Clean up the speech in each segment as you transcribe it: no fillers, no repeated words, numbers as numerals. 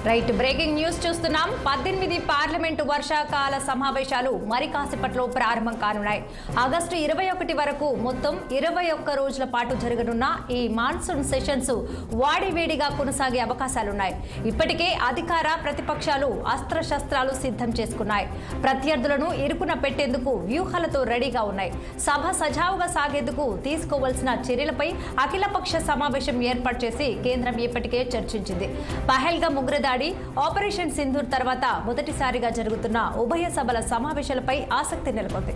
Right breaking news చూస్తున్నాం. 18 parliament వర్షాకాల సమావేశాలు మరి కాసేపట్లో ప్రారంభం కానున్నాయి. ఆగస్టు 21 వరకు మొత్తం 21 రోజుల పాటు జరగనున్న ఈ మాన్సూన్ సెషన్స్ వాడివేడిగా కొనసాగే అవకాశాలున్నాయి. ఇప్పటికే అధికార ప్రతిపక్షాలు అస్త్రశస్త్రాలు సిద్ధం చేసుకున్నాయి. ప్రత్యర్థులను ఇరుకున పెట్టేందుకు వ్యూహాలతో రెడీగా ఉన్నాయి. సభ సజావుగా సాగేందుకు తీసుకోవాల్సిన చర్యలపై అఖిలపక్ష సమావేశం ఏర్పాటు చేసి కేంద్రం ఇప్పటికే చర్చించింది. పహల్గామ్ ఉగ్రదాడి, ఆపరేషన్ సింధూర్ తర్వాత మొదటిసారిగా జరుగుతున్న ఉభయ సభల సమావేశాలపై ఆసక్తి నెలకొంది.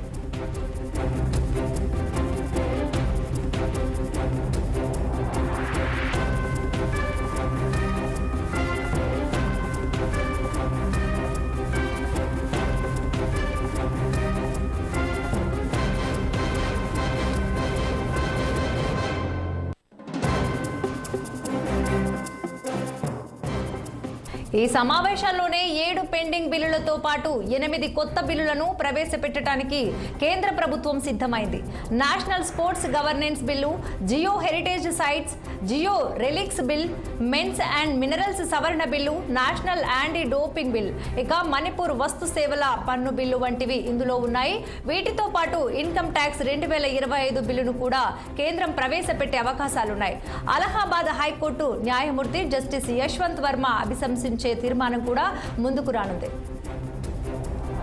ఈ సమావేశాల్లోనే 7 పెండింగ్ బిల్లులతో పాటు 8 కొత్త బిల్లులను ప్రవేశపెట్టడానికి కేంద్ర ప్రభుత్వం సిద్ధమైంది. National sports governance bill, geo heritage sites, geo relics bill, mines and minerals సవరణ bill, national anti doping bill, ఇక మణిపూర్ వస్తు సేవల పన్ను బిల్లు వంటివి ఇందులో ఉన్నాయి. వీటితో పాటు ఇన్కమ్ ట్యాక్స్ 2025 బిల్లును కూడా కేంద్రం ప్రవేశపెట్టే అవకాశాలున్నాయి. అలహాబాద్ హైకోర్టు న్యాయమూర్తి జస్టిస్ యశ్వంత్ వర్మ అభిశంసించారు. తీర్మానం కూడా ముందుకు రానుంది.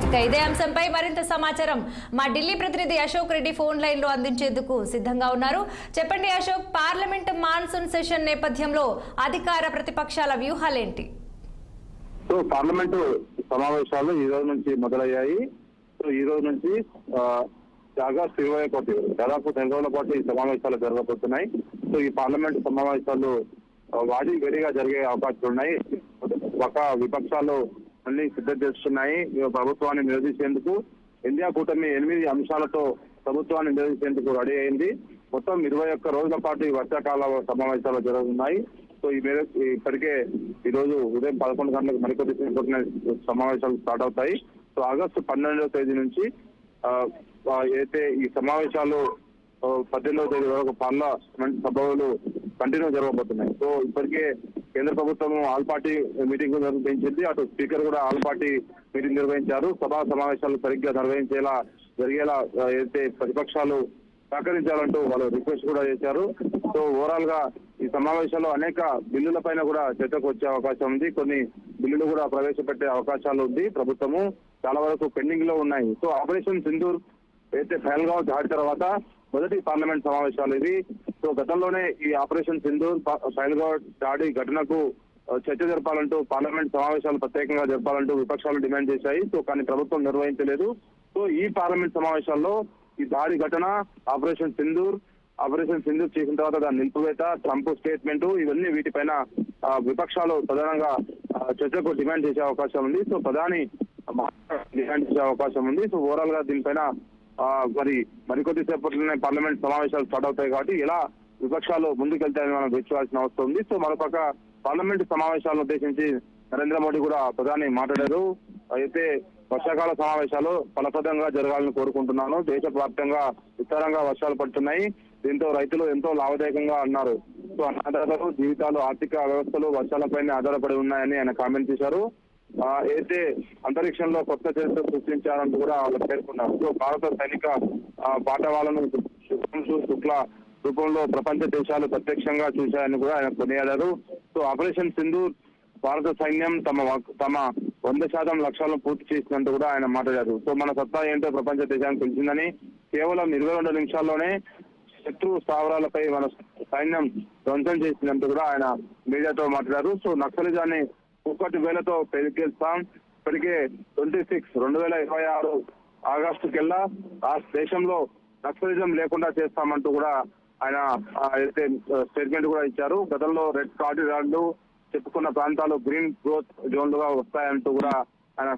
ఇక ఇదే అంశంపై మరింత సమాచారం మా ఢిల్లీ ప్రతినిధి అశోక్ రెడ్డి ఫోన్ లైన్ లో అందించేందుకు సిద్ధంగా ఉన్నారు. చెప్పండి అశోక్, పార్లమెంట్ మాన్సూన్ సెషన్ నేపథ్యంలో అధికార ప్రతిపక్షాల వ్యూహాలేంటి? పార్లమెంటు సమావేశాలు ఈ రోజు నుంచి మొదలయ్యాయి. ఈ రోజు నుంచి ఆగస్టు 21 దాదాపు 2 రోజుల పాటు ఈ సమావేశాలు జరగబోతున్నాయి. ఈ పార్లమెంటు సమావేశాలు వాడి వేడిగా జరిగే అవకాశాలు ఉన్నాయి. ఒక విపక్షాలు అన్ని సిద్ధం చేస్తున్నాయి ప్రభుత్వాన్ని నిలదీసేందుకు. ఇండియా కూటమి 8 అంశాలతో ప్రభుత్వాన్ని నిలదీసేందుకు రెడీ అయింది. మొత్తం 21 రోజుల పాటు ఈ వర్షాకాల సమావేశాలు జరుగుతున్నాయి. ఈ మేరకు ఇప్పటికే ఈ రోజు ఉదయం 11 గంటలకు మరికొద్ది సమావేశాలు స్టార్ట్ అవుతాయి. ఆగస్టు 12వ తేదీ నుంచి అయితే ఈ సమావేశాలు 18వ తేదీ వరకు పార్లమెంట్ సభలు కంటిన్యూ జరగబోతున్నాయి. ఇప్పటికే కేంద్ర ప్రభుత్వం ఆల్ పార్టీ మీటింగ్ నిర్వహించింది. అటు స్పీకర్ కూడా ఆల్ పార్టీ మీటింగ్ నిర్వహించారు. సభా సమావేశాలు సరిగ్గా జరిగేలా అయితే ప్రతిపక్షాలు సహకరించాలంటూ వాళ్ళు రిక్వెస్ట్ కూడా చేశారు. ఓవరాల్ గా ఈ సమావేశంలో అనేక బిల్లుల పైన కూడా చర్చకు వచ్చే అవకాశం ఉంది. కొన్ని బిల్లులు కూడా ప్రవేశపెట్టే అవకాశాలు ఉంది. ప్రభుత్వము చాలా వరకు పెండింగ్ లో ఉన్నాయి. ఆపరేషన్ సింధూర్ అయితే పహల్గామ్ దాడి తర్వాత మొదటి పార్లమెంట్ సమావేశాలు ఇవి. గతంలోనే ఈ ఆపరేషన్ సింధూర్ పహల్గామ్ దాడి ఘటనకు చర్చ జరపాలంటూ పార్లమెంట్ సమావేశాలు ప్రత్యేకంగా జరపాలంటూ విపక్షాలు డిమాండ్ చేశాయి. కానీ ప్రభుత్వం నిర్వహించలేదు. ఈ పార్లమెంట్ సమావేశాల్లో ఈ దాడి ఘటన, ఆపరేషన్ సింధూర్ చేసిన తర్వాత దాని నిలిపివేత, ట్రంప్ స్టేట్మెంట్, ఇవన్నీ వీటిపైన విపక్షాలు ప్రధానంగా చర్చకు డిమాండ్ చేసే అవకాశం ఉంది. ప్రధాని డిమాండ్ చేసే అవకాశం ఉంది. ఓవరాల్ గా దీనిపైన మరికొద్ది సేపట్లోనే పార్లమెంట్ సమావేశాలు స్టార్ట్ అవుతాయి. కాబట్టి ఎలా విపక్షాలు ముందుకెళ్తాయని మనం వేచుకోవాల్సిన అవసరం ఉంది. మరోపక్క పార్లమెంట్ సమావేశాలను ఉద్దేశించి నరేంద్ర మోడీ కూడా ప్రధాని మాట్లాడారు. అయితే వర్షాకాల సమావేశాలు ఫలప్రదంగా జరగాలని కోరుకుంటున్నాను. దేశవ్యాప్తంగా విస్తారంగా వర్షాలు పడుతున్నాయి. దీంతో రైతులు ఎంతో లాభదాయకంగా అన్నారు. అన్నదాతలు జీవితాలు, ఆర్థిక వ్యవస్థలు వర్షాలపైనే ఆధారపడి ఉన్నాయని ఆయన కామెంట్ చేశారు. అయితే అంతరిక్షంలో కొత్త చరిత్ర సృష్టించారంటూ కూడా వాళ్ళు పేర్కొన్నారు. భారత సైనిక పాఠవాలను శుక్ల రూపంలో ప్రపంచ దేశాలు ప్రత్యక్షంగా చూశాయని కూడా ఆయన కొనియాడారు. ఆపరేషన్ సింధూర్ భారత సైన్యం తమ 100% లక్ష్యాలను పూర్తి చేసినట్టు కూడా ఆయన మాట్లాడారు. మన సత్తా ఏంటో ప్రపంచ దేశానికి తెలిసిందని, కేవలం 22 నిమిషాల్లోనే శత్రు స్థావరాలపై మన సైన్యం ధ్వంసం చేసినట్టు కూడా ఆయన మీడియాతో మాట్లాడారు. నక్సలిజాన్ని 1,000తో పెరిగేస్తాం. ఇప్పటికే 2026 ఆగస్టుకెల్లా ఆ దేశంలో నక్సలిజం లేకుండా చేస్తామంటూ కూడా ఆయన అయితే స్టేట్మెంట్ కూడా ఇచ్చారు. గతంలో రెడ్ కార్డిడార్లు చెప్పుకున్న ప్రాంతాలు గ్రీన్ గ్రోత్ జోన్లుగా వస్తాయంటూ కూడా ఆయన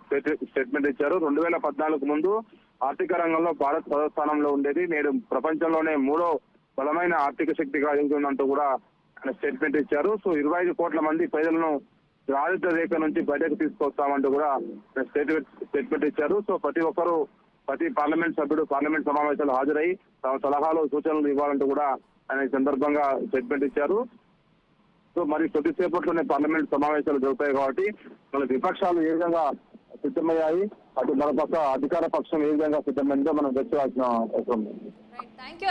స్టేట్మెంట్ ఇచ్చారు. 2014 ముందు ఆర్థిక రంగంలో భారత్ 10వ స్థానంలో ఉండేది. నేడు ప్రపంచంలోనే 3వ బలమైన ఆర్థిక శక్తిగా ఎదుగుతుందంటూ కూడా ఆయన స్టేట్మెంట్ ఇచ్చారు. 25 కోట్ల మంది ప్రజలను దారిద్ర్య రేఖ నుంచి బయటకు తీసుకొస్తామంటూ కూడా స్టేట్మెంట్ ఇచ్చారు. ప్రతి పార్లమెంట్ సభ్యుడు పార్లమెంట్ సమావేశాలు హాజరై తమ సలహాలు, సూచనలు ఇవ్వాలంటూ కూడా ఆయన ఈ సందర్భంగా స్టేట్మెంట్ ఇచ్చారు. సో మరి కొద్దిసేపట్లోనే పార్లమెంట్ సమావేశాలు జరుగుతాయి కాబట్టి మన విపక్షాలు ఏ విధంగా సిద్ధమయ్యాయి, అటు మరోపక్క అధికార పక్షం ఏ విధంగా సిద్ధమైందో మనం వెచ్చాల్సిన అవసరం ఉంది. Thank you.